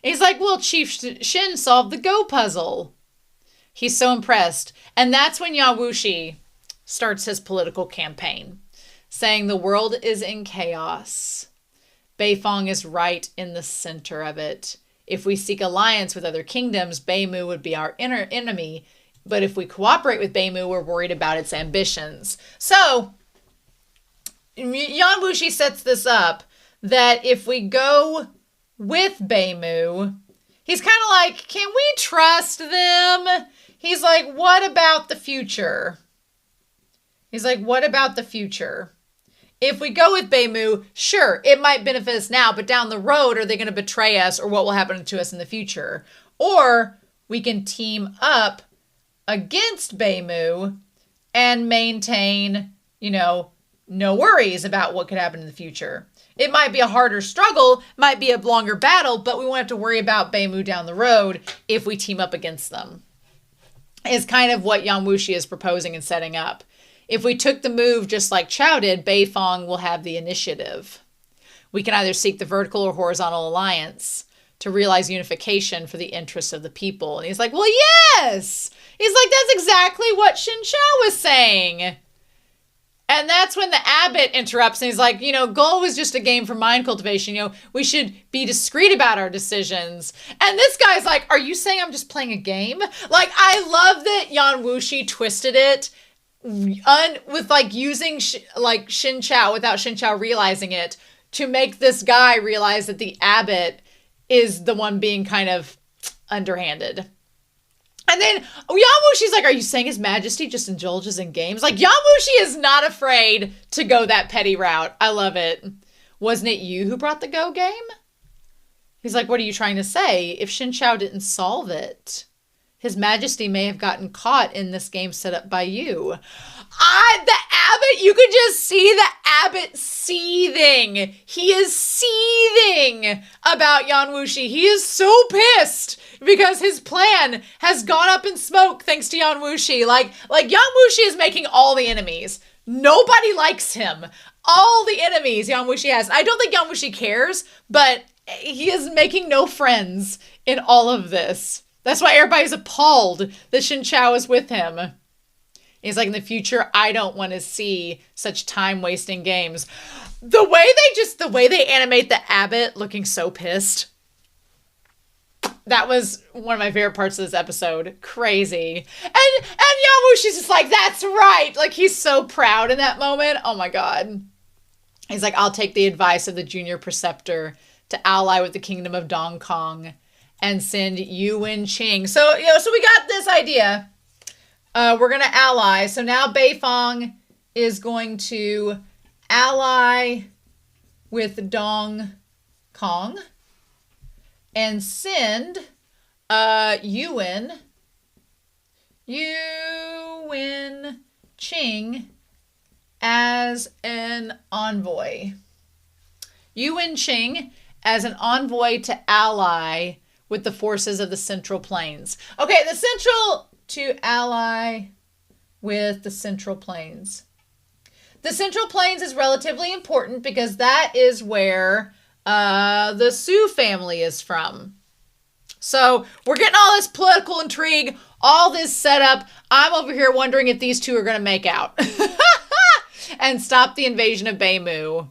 And he's like, well, Chief Shen solved the Go puzzle. He's so impressed. And that's when Yan Wushi starts his political campaign, saying the world is in chaos. Beifong is right in the center of it. If we seek alliance with other kingdoms, Beimu would be our inner enemy. But if we cooperate with Beimu, we're worried about its ambitions. So, Yan Wushi sets this up that if we go with Beimu, he's kind of like, can we trust them? He's like, what about the future? He's like, what about the future? If we go with Beimu, sure, it might benefit us now, but down the road, are they going to betray us, or what will happen to us in the future? Or we can team up against Beimu and maintain, no worries about what could happen in the future. It might be a harder struggle, might be a longer battle, but we won't have to worry about Beimu down the road if we team up against them. Is kind of what Yan Wushi is proposing and setting up. If we took the move just like Qiao did, Beifong will have the initiative. We can either seek the vertical or horizontal alliance to realize unification for the interests of the people. And he's like, well, yes! He's like, that's exactly what Shen Qiao was saying. And that's when the abbot interrupts and he's like, Go was just a game for mind cultivation. We should be discreet about our decisions. And this guy's like, are you saying I'm just playing a game? Like, I love that Yan Wushi twisted it with like using Shen Qiao without Shen Qiao realizing it to make this guy realize that the abbot is the one being kind of underhanded. And then Yan Wushi's like, are you saying His Majesty just indulges in games? Like, Yan Wushi is not afraid to go that petty route. I love it. Wasn't it you who brought the Go game? He's like, what are you trying to say? If Shen Qiao didn't solve it, His Majesty may have gotten caught in this game set up by you. The abbot, you could just see the abbot seething. He is seething about Yan Wushi. He is so pissed because his plan has gone up in smoke thanks to Yan Wushi. Like Yan Wushi is making all the enemies. Nobody likes him. All the enemies Yan Wushi has. I don't think Yan Wushi cares, but he is making no friends in all of this. That's why everybody's appalled that Shen Qiao is with him. He's like, in the future, I don't want to see such time-wasting games. The way they animate the abbot looking so pissed. That was one of my favorite parts of this episode. Crazy. And Yan Wushi's just like, that's right. Like, he's so proud in that moment. Oh my God. He's like, I'll take the advice of the junior preceptor to ally with the kingdom of Dong Kong and send Yu Wen Qing. So we got this idea. We're going to ally. So now Beifong is going to ally with Dong Kong and send Yu Wen Qing as an envoy. Yu Wen Qing as an envoy to ally with the forces of the Central Plains. Okay, to ally with the Central Plains. The Central Plains is relatively important because that is where the Sioux family is from. So we're getting all this political intrigue, all this setup. I'm over here wondering if these two are going to make out and stop the invasion of Beimu.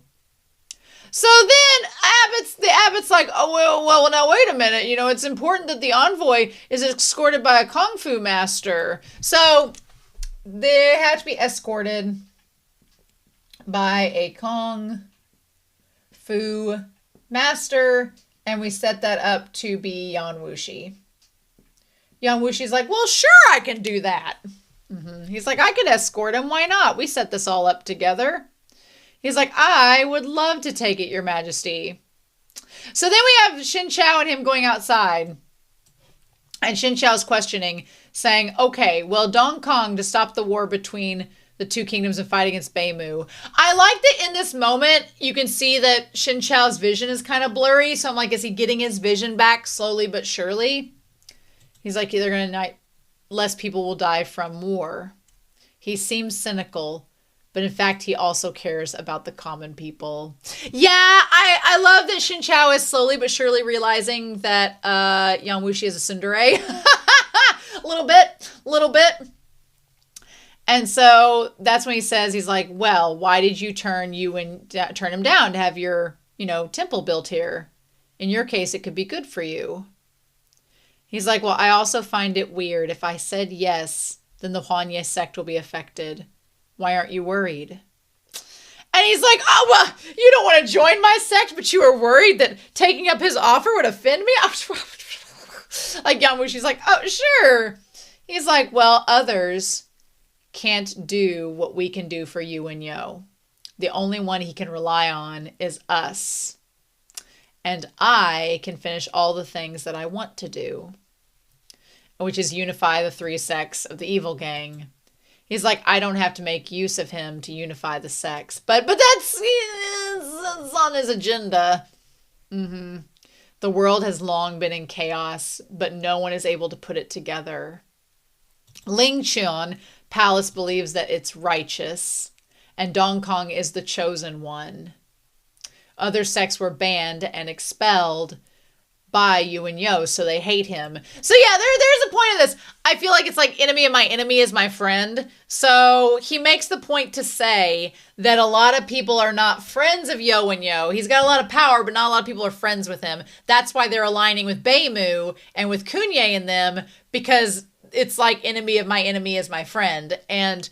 So then the abbot's like, oh, well, now wait a minute. You know, it's important that the envoy is escorted by a kung fu master. So they have to be escorted by a kung fu master. And we set that up to be Yan Wushi. Yan Wushi's like, well, sure, I can do that. He's like, I could escort him. Why not? We set this all up together. He's like, I would love to take it, Your Majesty. So then we have Shen Qiao and him going outside. And Shen Qiao's questioning, saying, okay, well, Dong Kong to stop the war between the two kingdoms and fight against Beimu. I like that in this moment, you can see that Shen Qiao's vision is kind of blurry. So I'm like, is he getting his vision back slowly but surely? He's like, they're going to less people will die from war. He seems cynical, but in fact, he also cares about the common people. Yeah, I love that Shen Qiao is slowly but surely realizing that Yan Wushi is a tsundere. a little bit. And so that's when he says, he's like, well, why did you turn him down to have your, temple built here? In your case, it could be good for you. He's like, well, I also find it weird. If I said yes, then the Huanye sect will be affected. Why aren't you worried? And he's like, oh, well, you don't want to join my sect, but you were worried that taking up his offer would offend me? Like Yan Wushi's like, oh, sure. He's like, well, others can't do what we can do for you and Yo. The only one he can rely on is us. And I can finish all the things that I want to do, which is unify the three sects of the evil gang. He's like, I don't have to make use of him to unify the sects. But that's on his agenda. The world has long been in chaos, but no one is able to put it together. Ling Chun Palace believes that it's righteous, and Dong Kong is the chosen one. Other sects were banned and expelled by Yu and Yo, so they hate him. So yeah, there's a point of this. I feel like it's like enemy of my enemy is my friend. So he makes the point to say that a lot of people are not friends of Yo and Yo. He's got a lot of power, but not a lot of people are friends with him. That's why they're aligning with Beimu and with Kunye and them, because it's like enemy of my enemy is my friend. And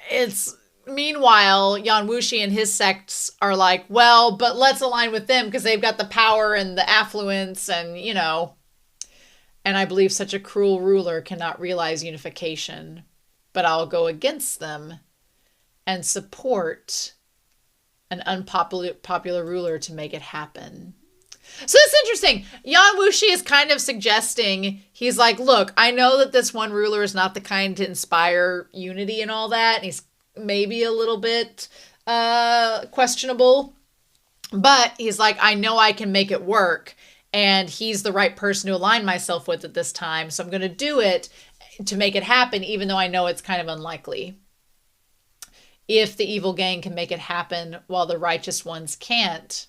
it's meanwhile, Yan Wushi and his sects are like, well, but let's align with them because they've got the power and the affluence and, and I believe such a cruel ruler cannot realize unification, but I'll go against them and support an unpopular ruler to make it happen. So it's interesting. Yan Wushi is kind of suggesting, he's like, look, I know that this one ruler is not the kind to inspire unity and all that. And he's maybe a little bit questionable, but he's like, I know I can make it work. And he's the right person to align myself with at this time. So I'm going to do it to make it happen, even though I know it's kind of unlikely. If the evil gang can make it happen while the righteous ones can't,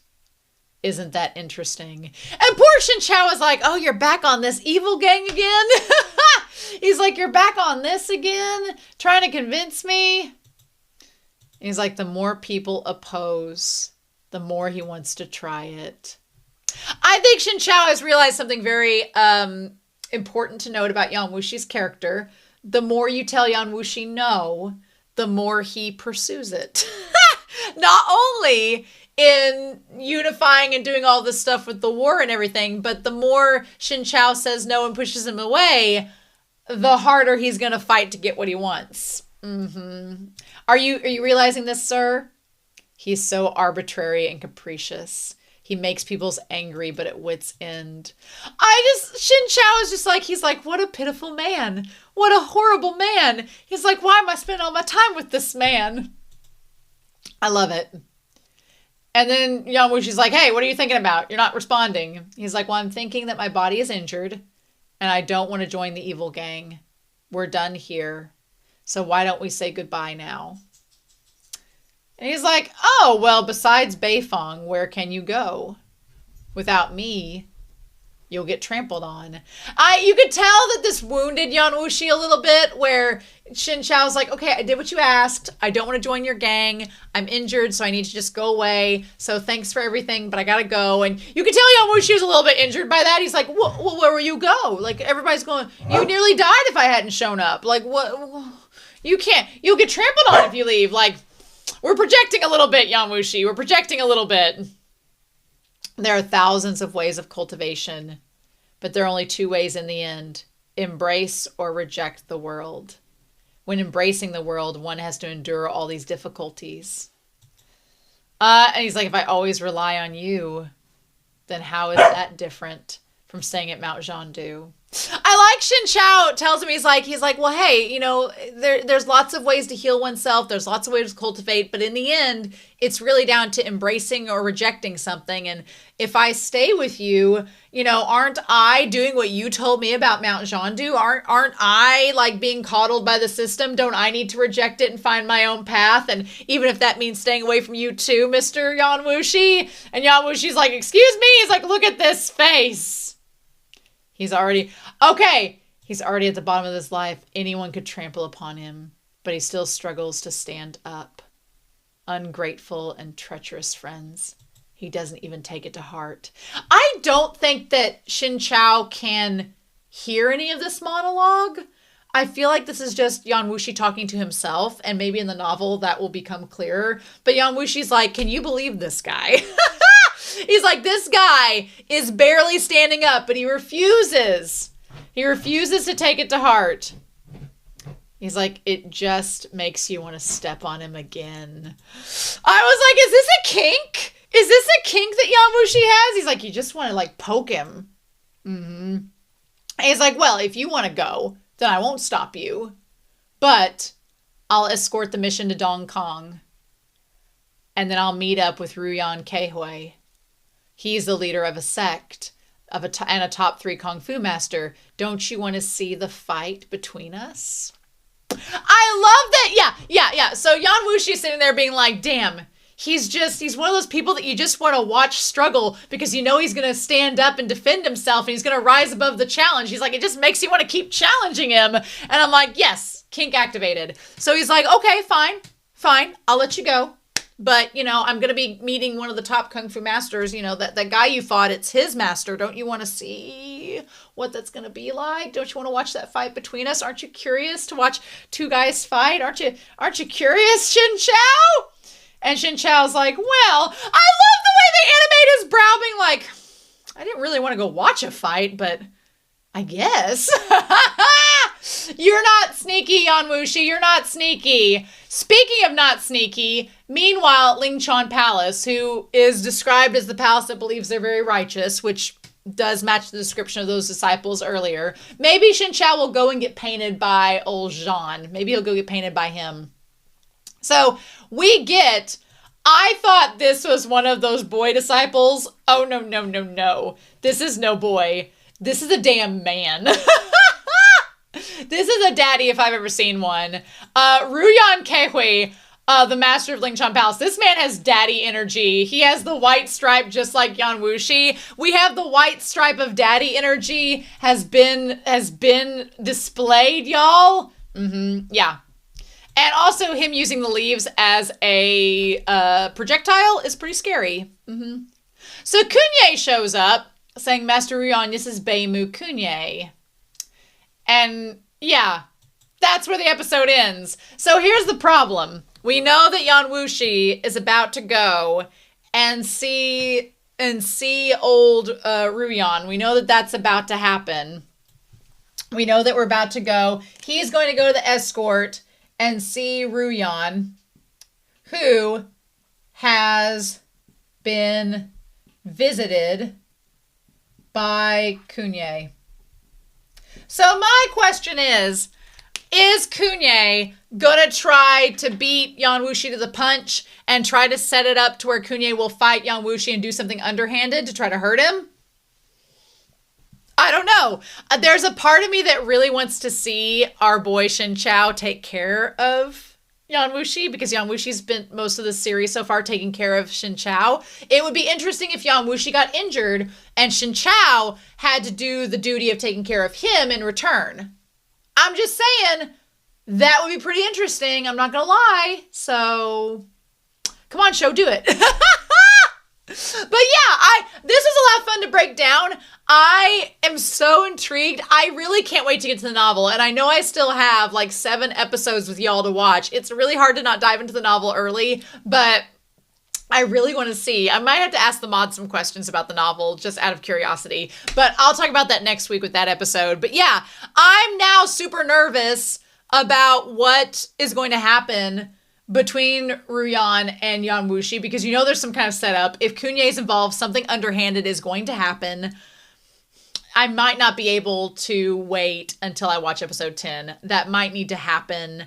isn't that interesting? And poor Shen Qiao is like, oh, you're back on this evil gang again? He's like, you're back on this again? Trying to convince me? He's like, the more people oppose, the more he wants to try it. I think Shen Qiao has realized something very important to note about Yan Wushi's character. The more you tell Yan Wushi no, the more he pursues it. Not only in unifying and doing all this stuff with the war and everything, but the more Shen Qiao says no and pushes him away, the harder he's going to fight to get what he wants. Are you realizing this, sir? He's so arbitrary and capricious. He makes people angry, but at wit's end. Shen Qiao is just like, he's like, what a pitiful man. What a horrible man. He's like, why am I spending all my time with this man? I love it. And then Yan Wushi's like, hey, what are you thinking about? You're not responding. He's like, well, I'm thinking that my body is injured and I don't want to join the evil gang. We're done here. So why don't we say goodbye now? And he's like, oh, well, besides Beifong, where can you go? Without me, you'll get trampled on. You could tell that this wounded Yan Wushi a little bit, where Shen Qiao's like, okay, I did what you asked. I don't want to join your gang. I'm injured, so I need to just go away. So thanks for everything, but I gotta go. And you could tell Yan Wushi was a little bit injured by that. He's like, well, where will you go? Like, everybody's going, you nearly died if I hadn't shown up. Like, what? You can't. You'll get trampled on if you leave. Like, we're projecting a little bit, Yan Wushi. We're projecting a little bit. There are thousands of ways of cultivation, but there are only two ways in the end: embrace or reject the world. When embracing the world, one has to endure all these difficulties. And he's like, if I always rely on you, then how is that different from staying at Mount Zhandu? I like Shen Qiao tells him, he's like, well, hey, you know, there's lots of ways to heal oneself. There's lots of ways to cultivate. But in the end, it's really down to embracing or rejecting something. And if I stay with you, you know, aren't I doing what you told me about Mount Zhandu? Aren't I like being coddled by the system? Don't I need to reject it and find my own path? And even if that means staying away from you too, Mr. Yan Wushi. And Yan Wushi's like, excuse me? He's like, look at this face. He's already at the bottom of his life. Anyone could trample upon him, but he still struggles to stand up. Ungrateful and treacherous friends. He doesn't even take it to heart. I don't think that Shen Qiao can hear any of this monologue. I feel like this is just Yan Wushi talking to himself, and maybe in the novel that will become clearer. But Yan Wushi's like, can you believe this guy? He's like, this guy is barely standing up, but he refuses. He refuses to take it to heart. He's like, it just makes you want to step on him again. I was like, is this a kink? Is this a kink that Yan Wushi has? He's like, you just want to like poke him. Mm-hmm. And he's like, well, if you want to go, then I won't stop you. But I'll escort the mission to Dong Kong. And then I'll meet up with Ruyan Keihui. He's the leader of a sect and a top 3 Kung Fu master. Don't you want to see the fight between us? I love that. Yeah. So Yan Wushi's sitting there being like, damn, he's one of those people that you just want to watch struggle because you know he's going to stand up and defend himself and he's going to rise above the challenge. He's like, it just makes you want to keep challenging him. And I'm like, yes, kink activated. So he's like, okay, fine. I'll let you go. But, you know, I'm going to be meeting one of the top Kung Fu masters. You know, that guy you fought, it's his master. Don't you want to see what that's going to be like? Don't you want to watch that fight between us? Aren't you curious to watch two guys fight? Aren't you curious, Shen Qiao? And Shen Qiao's like, well, I love the way they animate his brow being like, I didn't really want to go watch a fight, but I guess. You're not sneaky, Yan Wushi. You're not sneaky. Speaking of not sneaky, meanwhile, Lingchuan Palace, who is described as the palace that believes they're very righteous, which does match the description of those disciples earlier. Maybe Shen Qiao will go and get painted by old Jean. Maybe he'll go get painted by him. So I thought this was one of those boy disciples. Oh, no. This is no boy. This is a damn man. This is a daddy if I've ever seen one. Ruyan Keihui, the master of Lingchuan Palace. This man has daddy energy. He has the white stripe just like Yan Wushi. We have the white stripe of daddy energy has been displayed, y'all. Yeah. And also him using the leaves as a projectile is pretty scary. So Kunye shows up saying, Master Ruyan, this is Beimu Kunye. And yeah, that's where the episode ends. So here's the problem. We know that Yan Wushi is about to go and see old Ruyan. We know that that's about to happen. We know that we're about to go. He's going to go to the escort and see Ruyan, who has been visited by Kunye. So my question is Kunye gonna try to beat Yan Wushi to the punch and try to set it up to where Kunye will fight Yan Wushi and do something underhanded to try to hurt him? I don't know. There's a part of me that really wants to see our boy Shen Qiao take care of Yan Wushi, because Yan Wushi's been most of the series so far taking care of Shen Qiao. It would be interesting if Yan Wushi got injured and Shen Qiao had to do the duty of taking care of him in return. I'm just saying, that would be pretty interesting. I'm not going to lie. So, come on, show, do it. But yeah, this was a lot of fun to break down. I am so intrigued. I really can't wait to get to the novel. And I know I still have like 7 episodes with y'all to watch. It's really hard to not dive into the novel early, but I really want to see. I might have to ask the mod some questions about the novel just out of curiosity, but I'll talk about that next week with that episode. But yeah, I'm now super nervous about what is going to happen between Ruyan and Yan Wushi, because you know there's some kind of setup. If Kunye's involved, something underhanded is going to happen. I might not be able to wait until I watch episode 10. That might need to happen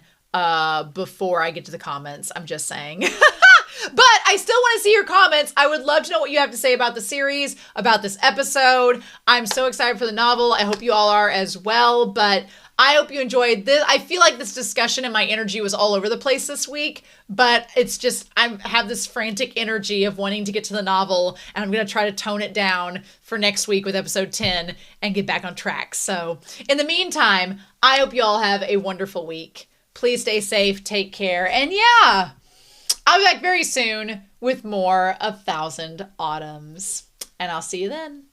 before I get to the comments. I'm just saying. But I still want to see your comments. I would love to know what you have to say about the series, about this episode. I'm so excited for the novel. I hope you all are as well. But I hope you enjoyed this. I feel like this discussion and my energy was all over the place this week, but it's just, I have this frantic energy of wanting to get to the novel, and I'm going to try to tone it down for next week with episode 10 and get back on track. So in the meantime, I hope you all have a wonderful week. Please stay safe, take care, and yeah, I'll be back very soon with more of 1000 Autumns, and I'll see you then.